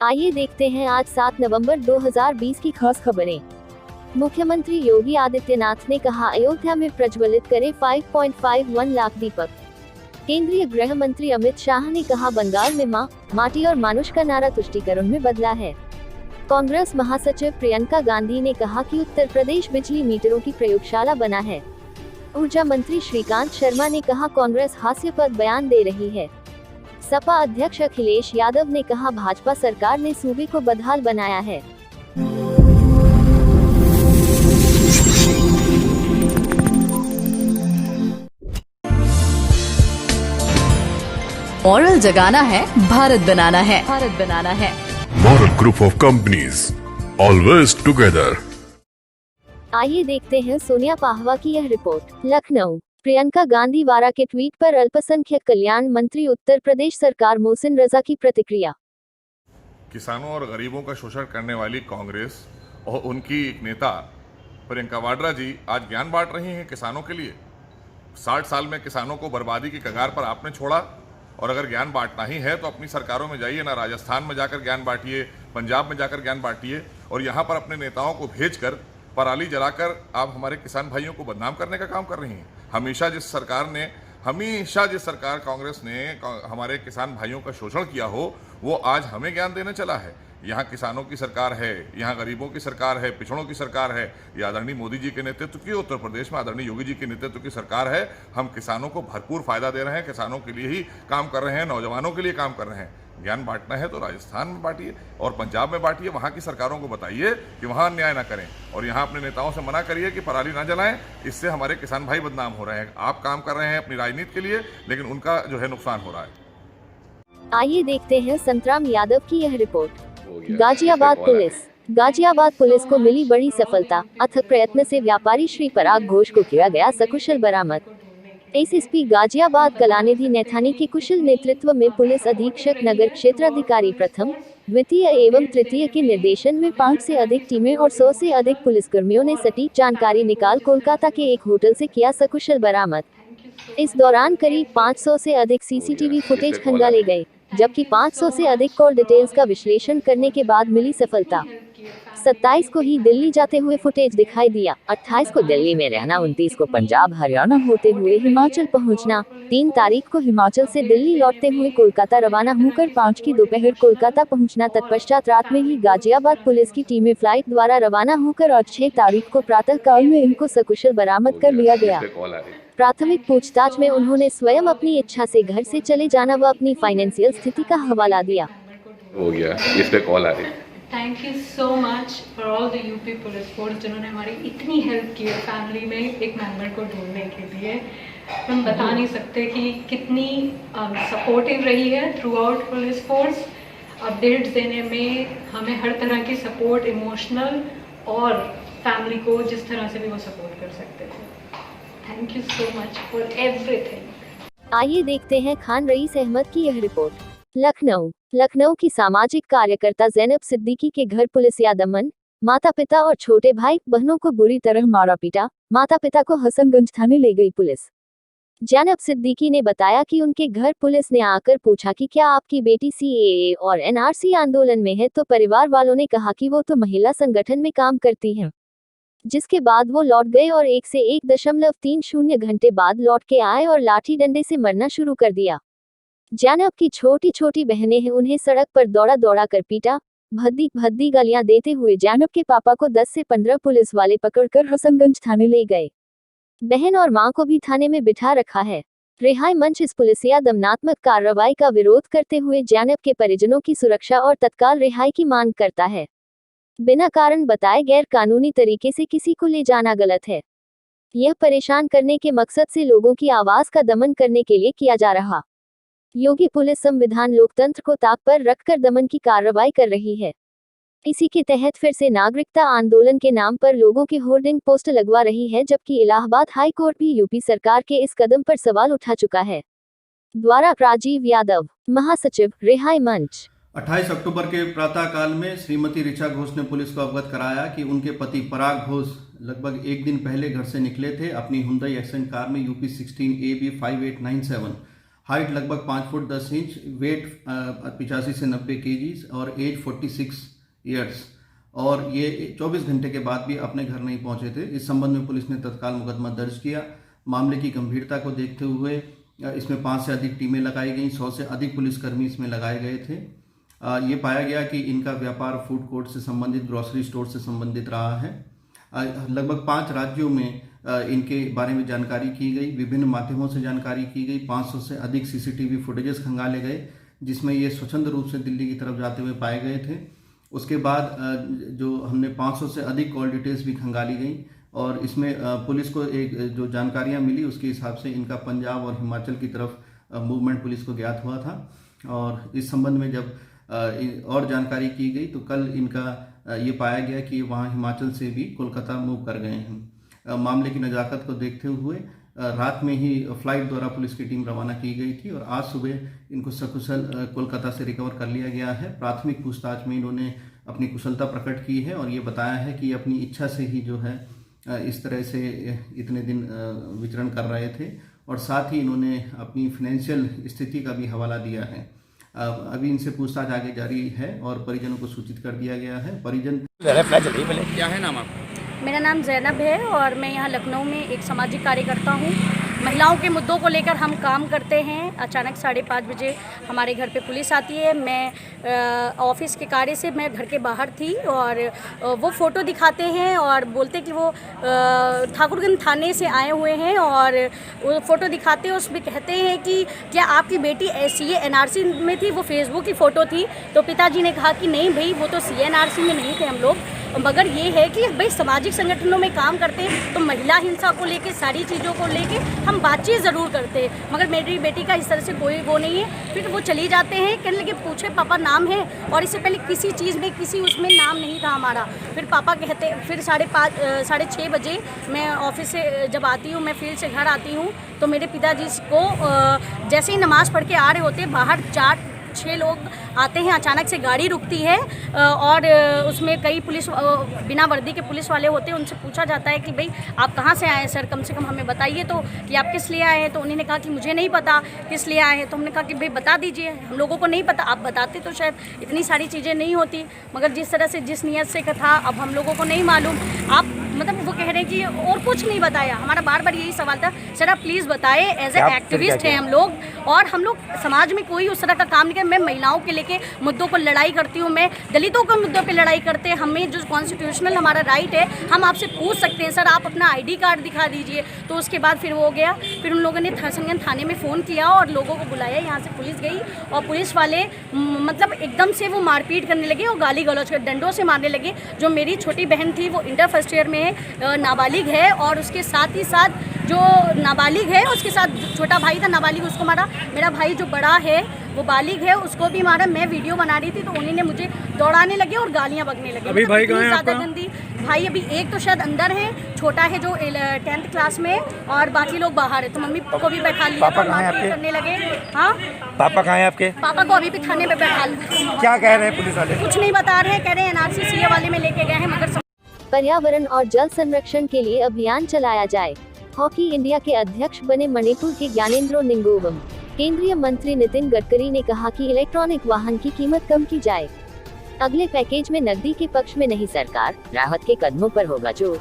आइए देखते हैं आज 7 नवंबर 2020 की खास खबरें। मुख्यमंत्री योगी आदित्यनाथ ने कहा अयोध्या में प्रज्वलित करे 5.51 लाख दीपक। केंद्रीय गृह मंत्री अमित शाह ने कहा बंगाल में मां, माटी और मानुष का नारा तुष्टीकरण में बदला है। कांग्रेस महासचिव प्रियंका गांधी ने कहा कि उत्तर प्रदेश बिजली मीटरों की प्रयोगशाला बना है। ऊर्जा मंत्री श्रीकांत शर्मा ने कहा कांग्रेस हास्यास्पद बयान दे रही है। सपा अध्यक्ष अखिलेश यादव ने कहा भाजपा सरकार ने सूबे को बदहाल बनाया है। मॉरल जगाना है, भारत बनाना है, भारत बनाना है। Moral group of companies, always together. आइए देखते हैं सोनिया पाहवा की यह रिपोर्ट। लखनऊ, प्रियंका गांधी वारा के ट्वीट पर अल्पसंख्यक कल्याण मंत्री उत्तर प्रदेश सरकार मोहसिन रजा की प्रतिक्रिया। किसानों और गरीबों का शोषण करने वाली कांग्रेस और उनकी एक नेता प्रियंका वाड्रा जी आज ज्ञान बांट रही हैं किसानों के लिए। 60 साल में किसानों को बर्बादी की कगार पर आपने छोड़ा, और अगर ज्ञान बांटना ही है तो अपनी सरकारों में जाइए ना, राजस्थान में जाकर ज्ञान बांटिए, पंजाब में जाकर ज्ञान बांटिए, और यहाँ पर अपने नेताओं को भेजकर पराली जलाकर आप हमारे किसान भाइयों को बदनाम करने का काम कर रही हैं। हमेशा जिस सरकार कांग्रेस ने हमारे किसान भाइयों का शोषण किया हो, वो आज हमें ज्ञान देने चला है। यहाँ किसानों की सरकार है, यहाँ गरीबों की सरकार है, पिछड़ों की सरकार है। ये आदरणीय मोदी जी के नेतृत्व की, उत्तर प्रदेश में आदरणीय योगी जी के नेतृत्व की सरकार है। हम किसानों को भरपूर फायदा दे रहे हैं, किसानों के लिए ही काम कर रहे हैं, नौजवानों के लिए काम कर रहे हैं। ज्ञान बांटना है तो राजस्थान में बांटिए और पंजाब में बांटिए। वहाँ की सरकारों को बताइए कि वहाँ अन्याय ना करें, और यहाँ अपने नेताओं से मना करिए कि पराली ना जलाएं। इससे हमारे किसान भाई बदनाम हो रहे हैं। आप काम कर रहे हैं अपनी राजनीति के लिए, लेकिन उनका जो है नुकसान हो रहा है। आइए देखते हैं संतराम यादव की यह रिपोर्ट। गाजियाबाद पुलिस को मिली बड़ी सफलता। अथक प्रयत्न से व्यापारी श्री पराग घोष को किया गया सकुशल बरामद। एसएसपी गाजियाबाद कलानिधि नैथानी के कुशल नेतृत्व में पुलिस अधीक्षक नगर क्षेत्राधिकारी प्रथम, द्वितीय एवं तृतीय के निर्देशन में 5 से अधिक टीमें और 100 से अधिक पुलिसकर्मियों ने सटीक जानकारी निकाल कोलकाता के एक होटल से किया सकुशल बरामद। इस दौरान करीब 500 से अधिक सीसीटीवी फुटेज खंगाले गए, जबकि 500 से अधिक कॉल डिटेल्स का विश्लेषण करने के बाद मिली सफलता। 27 को ही दिल्ली जाते हुए फुटेज दिखाई दिया। 28 को दिल्ली में रहना, 29 को पंजाब हरियाणा होते हुए हिमाचल पहुंचना, 3 तारीख को हिमाचल से दिल्ली लौटते हुए कोलकाता रवाना होकर 5 की दोपहर कोलकाता पहुंचना। तत्पश्चात रात में ही गाजियाबाद पुलिस की टीमें फ्लाइट द्वारा रवाना होकर और 6 तारीख को प्रातः काल में इनको सकुशल बरामद कर लिया गया। प्राथमिक पूछताछ में उन्होंने स्वयं अपनी इच्छा से घर से चले जाना व अपनी फाइनेंशियल स्थिति का हवाला दिया। हो गया, इस पे कॉल आ रही। Thank you so much for all the UP police force जिन्होंने हमारी इतनी हेल्प की है फैमिली में एक मेंबर को ढूंढने के लिए। हम बता नहीं सकते कि कितनी सपोर्टिव रही है through out police force. Updates देने में हमें हर तरह की सपोर्ट, इमोशनल और फैमिली को जिस तरह से भी वो सपोर्ट कर सकते थे। Thank you so much for everything. आइए देखते हैं खान रईस अहमद की यह रिपोर्ट। लखनऊ की सामाजिक कार्यकर्ता जैनब सिद्दीकी के घर पुलिस या दमन, माता पिता और छोटे भाई बहनों को बुरी तरह मारा पीटा। माता पिता को हसनगंज थाने ले गई पुलिस। जैनब सिद्दीकी ने बताया कि उनके घर पुलिस ने आकर पूछा कि क्या आपकी बेटी सीएए और एनआरसी आंदोलन में है, तो परिवार वालों ने कहा कि वो तो महिला संगठन में काम करती हैं। जिसके बाद वो लौट गए और 1 से 1.30 घंटे बाद लौट के आए और लाठी डंडे से मरना शुरू कर दिया। जैनब की छोटी छोटी बहनें हैं, उन्हें सड़क पर दौड़ा दौड़ा कर पीटा। भद्दी गालियां देते हुए जैनब के पापा को 10 से 15 पुलिस वाले पकड़कर हसनगंज थाने ले गए। बहन और मां को भी थाने में बिठा रखा है। रिहाई मंच इस पुलिसिया दमनात्मक कार्रवाई का विरोध करते हुए जैनब के परिजनों की सुरक्षा और तत्काल रिहाई की मांग करता है। बिना कारण बताए गैर कानूनी तरीके से किसी को ले जाना गलत है। यह परेशान करने के मकसद से लोगों की आवाज का दमन करने के लिए किया जा रहा। योगी पुलिस संविधान लोकतंत्र को ताक पर रखकर दमन की कार्रवाई कर रही है। इसी के तहत फिर से नागरिकता आंदोलन के नाम पर लोगों के होर्डिंग पोस्ट लगवा रही है, जबकि इलाहाबाद हाई कोर्ट भी यूपी सरकार के इस कदम पर सवाल उठा चुका है। द्वारा राजीव यादव, महासचिव, रिहाई मंच। 28 अक्टूबर के प्रातः काल में श्रीमती ऋचा घोष ने पुलिस को अवगत कराया कि उनके पति पराग घोष लगभग 1 दिन पहले घर से निकले थे अपनी हुंडई एक्सेंट कार में यूपी 16 AB 5897 हाइट लगभग 5 फुट 10 इंच, वेट 85 से 90 kg और एज 46 ईयर्स, और ये 24 घंटे के बाद भी अपने घर नहीं पहुंचे थे। इस संबंध में पुलिस ने तत्काल मुकदमा दर्ज किया। मामले की गंभीरता को देखते हुए इसमें 5 से अधिक टीमें लगाई गई, 100 से अधिक पुलिसकर्मी इसमें लगाए गए थे। ये पाया गया कि इनका व्यापार फूड कोर्ट से संबंधित, ग्रॉसरी स्टोर से संबंधित रहा है। लगभग 5 राज्यों में इनके बारे में जानकारी की गई, विभिन्न माध्यमों से जानकारी की गई। 500 से अधिक CCTV फुटेजेस खंगाले गए, जिसमें ये स्वच्छंद रूप से दिल्ली की तरफ जाते हुए पाए गए थे। उसके बाद जो हमने 500 से अधिक कॉल डिटेल्स भी खंगाली गई, और इसमें पुलिस को एक जो जानकारियां मिली उसके हिसाब से इनका पंजाब और हिमाचल की तरफ मूवमेंट पुलिस को ज्ञात हुआ था। और इस संबंध में जब और जानकारी की गई तो कल इनका ये पाया गया कि वहाँ हिमाचल से भी कोलकाता मूव कर गए हैं। मामले की नज़ाकत को देखते हुए रात में ही फ्लाइट द्वारा पुलिस की टीम रवाना की गई थी, और आज सुबह इनको सकुशल कोलकाता से रिकवर कर लिया गया है। प्राथमिक पूछताछ में इन्होंने अपनी कुशलता प्रकट की है और ये बताया है कि अपनी इच्छा से ही जो है इस तरह से इतने दिन विचरण कर रहे थे, और साथ ही इन्होंने अपनी फाइनेंशियल स्थिति का भी हवाला दिया है। अभी इनसे पूछताछ आगे जारी है और परिजनों को सूचित कर दिया गया है। परिजन क्या है नाम आपका? मेरा नाम जैनब है और मैं यहाँ लखनऊ में एक सामाजिक कार्यकर्ता हूँ। महिलाओं के मुद्दों को लेकर हम काम करते हैं। अचानक 5:30 बजे हमारे घर पे पुलिस आती है। मैं ऑफिस के कार्य से मैं घर के बाहर थी और वो फ़ोटो दिखाते हैं और बोलते कि वो ठाकुरगंज थाने से आए हुए हैं, और वो फ़ोटो दिखाते हैं, उसमें कहते हैं कि क्या आपकी बेटी CA NRC में थी? वो फेसबुक की फ़ोटो थी। तो पिताजी ने कहा कि नहीं भाई, वो तो CA NRC में नहीं थे हम लोग, मगर ये है कि भाई सामाजिक संगठनों में काम करते हैं तो महिला हिंसा को लेके, सारी चीज़ों को लेके हम बातचीत ज़रूर करते हैं, मगर मेरी बेटी का इस तरह से कोई वो नहीं है। फिर वो चली जाते हैं, कहने लगे पूछे पापा नाम है, और इससे पहले किसी चीज़ में किसी उसमें नाम नहीं था हमारा। फिर पापा कहते, फिर 5:30 बजे मैं ऑफिस से जब आती हूँ, मैं फील्ड से घर आती हूँ, तो मेरे पिताजी को जैसे ही नमाज़ पढ़ के आ रहे होते, बाहर 4-6 लोग आते हैं। अचानक से गाड़ी रुकती है और उसमें कई पुलिस बिना वर्दी के पुलिस वाले होते हैं। उनसे पूछा जाता है कि भाई आप कहाँ से आए हैं सर, कम से कम हमें बताइए तो कि आप किस लिए आए हैं। तो उन्होंने कहा कि मुझे नहीं पता किस लिए आए हैं। तो हमने कहा कि भाई बता दीजिए, हम लोगों को नहीं पता, आप बताते तो शायद इतनी सारी चीज़ें नहीं होती, मगर जिस तरह से जिस नियत से था अब हम लोगों को नहीं मालूम। आप मतलब वो कह रहे हैं कि और कुछ नहीं बताया। हमारा बार बार यही सवाल था, सर आप प्लीज़ बताएं, एज ए एक्टिविस्ट हैं हम लोग, और हम लोग समाज में कोई उस तरह का काम नहीं कर। मैं महिलाओं के लेके मुद्दों पर लड़ाई करती हूँ, मैं दलितों के मुद्दों पे लड़ाई करते हैं। हमें जो कॉन्स्टिट्यूशनल हमारा राइट है, हम आपसे पूछ सकते हैं सर आप अपना ID कार्ड दिखा दीजिए। तो उसके बाद फिर वो हो गया। फिर उन लोगों ने हसनगंज थाने में फ़ोन किया और लोगों को बुलाया, यहाँ से पुलिस गई और पुलिस वाले मतलब एकदम से वो मारपीट करने लगे और गाली गलौज कर डंडों से मारने लगे। जो मेरी छोटी बहन थी वो इंटर फर्स्ट ईयर में है, नाबालिग है, और उसके साथ ही साथ जो नाबालिग है उसके साथ छोटा भाई था नाबालिग, उसको मारा। मेरा भाई जो बड़ा है वो बालिग है, उसको भी मारा। मैं वीडियो बना रही थी तो उन्हीं ने मुझे दौड़ाने लगे और गालियां बकने लगे। अभी भाई कहाँ है आपका? गंदी भाई अभी एक तो शायद अंदर है, छोटा है जो 10th क्लास में, और बाकी लोग बाहर है। तो मम्मी को भी बैठा लिया, पापा कहाँ हैं आपके? करने लगे। हाँ पापा कहाँ हैं आपके? पापा को अभी भी थाने में बैठा लिया। क्या कह रहे हैं पुलिस वाले? कुछ नहीं बता रहे हैं, कह रहे हैं NRC CA वाले में लेके गए हैं, मगर पर्यावरण और जल संरक्षण के लिए अभियान चलाया जाए। हॉकी इंडिया के अध्यक्ष बने मणिपुर के ज्ञानेंद्रो निंगोवम। केंद्रीय मंत्री नितिन गडकरी ने कहा कि इलेक्ट्रॉनिक वाहन की कीमत कम की जाए। अगले पैकेज में नकदी के पक्ष में नहीं, सरकार राहत के कदमों पर होगा जोर।